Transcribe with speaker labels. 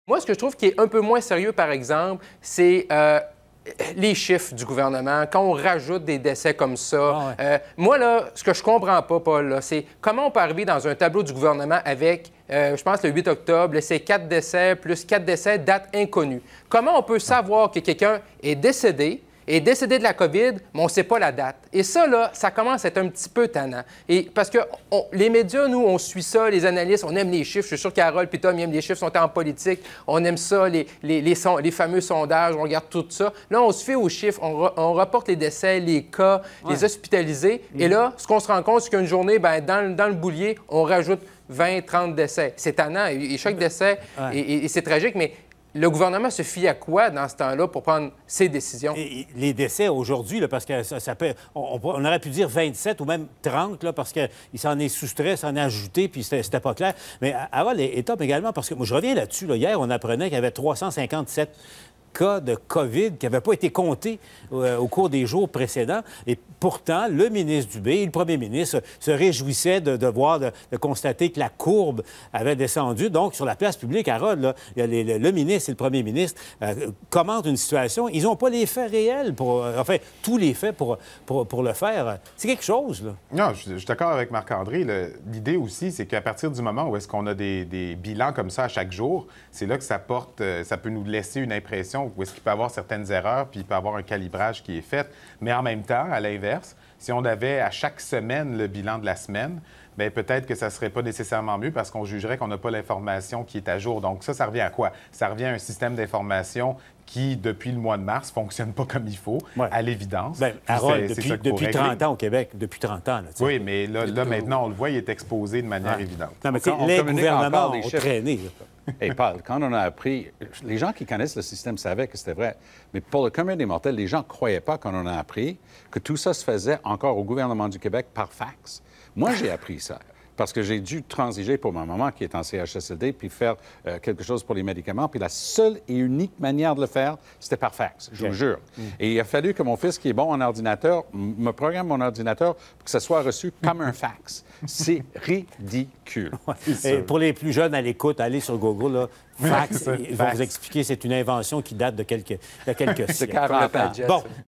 Speaker 1: Moi, ce que je trouve qui est un peu moins sérieux, par exemple, c'est les chiffres du gouvernement. Quand on rajoute des décès comme ça, moi, là, ce que je comprends pas, Paul, là, c'est comment on peut arriver dans un tableau du gouvernement avec, je pense, le 8 octobre, c'est 4 décès plus 4 décès, date inconnue. Comment on peut savoir que quelqu'un est décédé de la COVID, mais on ne sait pas la date. Et ça, là, ça commence à être un petit peu tannant. Et parce que les médias, nous, on suit ça, les analystes, on aime les chiffres. Je suis sûr qu'Harold et Tom, ils aiment les chiffres, sont en politique. On aime ça, les fameux sondages, on regarde tout ça. Là, on se fait aux chiffres, on reporte les décès, les cas, les hospitalisés. Et là, ce qu'on se rend compte, c'est qu'une journée, bien, dans le boulier, on rajoute 20, 30 décès. C'est tannant. Et chaque décès, et c'est tragique, mais le gouvernement se fie à quoi dans ce temps-là pour prendre ses décisions?
Speaker 2: Et les décès aujourd'hui, parce que ça peut, on aurait pu dire 27 ou même 30, là, parce qu'il s'en est soustrait, s'en est ajouté, puis c'était pas clair. Mais Harold est top également, parce que moi, je reviens là-dessus. Là, hier, on apprenait qu'il y avait 357 cas de COVID qui n'avaient pas été comptés au cours des jours précédents. Et pourtant, le ministre Dubé et le premier ministre se réjouissaient de constater que la courbe avait descendu. Donc, sur la place publique, Harold, là, le ministre et le premier ministre commentent une situation. Ils n'ont pas les faits réels, enfin, tous les faits pour le faire. C'est quelque chose, là.
Speaker 3: Non, je suis d'accord avec Marc-André. L'idée aussi, c'est qu'à partir du moment où est-ce qu'on a des bilans comme ça à chaque jour, c'est là que ça peut nous laisser une impression où est-ce qu'il peut y avoir certaines erreurs, puis il peut y avoir un calibrage qui est fait. Mais en même temps, à l'inverse, si on avait à chaque semaine le bilan de la semaine, bien peut-être que ça ne serait pas nécessairement mieux parce qu'on jugerait qu'on n'a pas l'information qui est à jour. Donc ça revient à quoi? Ça revient à un système d'information qui, depuis le mois de mars, ne fonctionne pas comme il faut, à l'évidence.
Speaker 2: Bien, Harold, depuis 30 ans au Québec, depuis 30 ans. Là,
Speaker 3: oui, mais là, maintenant, on le voit, il est exposé de manière évidente.
Speaker 2: Non, mais les gouvernements ont traîné.
Speaker 4: Hey, Paul, quand on a appris, les gens qui connaissent le système savaient que c'était vrai, mais pour le commun des mortels, les gens ne croyaient pas quand on a appris que tout ça se faisait encore au gouvernement du Québec par fax. Moi, j'ai appris ça. Parce que j'ai dû transiger pour ma maman qui est en CHSLD puis faire quelque chose pour les médicaments. Puis la seule et unique manière de le faire, c'était par fax, je vous jure. Et il a fallu que mon fils, qui est bon en ordinateur, me programme mon ordinateur pour que ça soit reçu comme un fax. C'est ridicule.
Speaker 2: Et pour les plus jeunes à l'écoute, allez sur Google, là, fax, ils vont vous expliquer, c'est une invention qui date de quelques siècles.
Speaker 4: C'est 40 ans.
Speaker 2: Bon.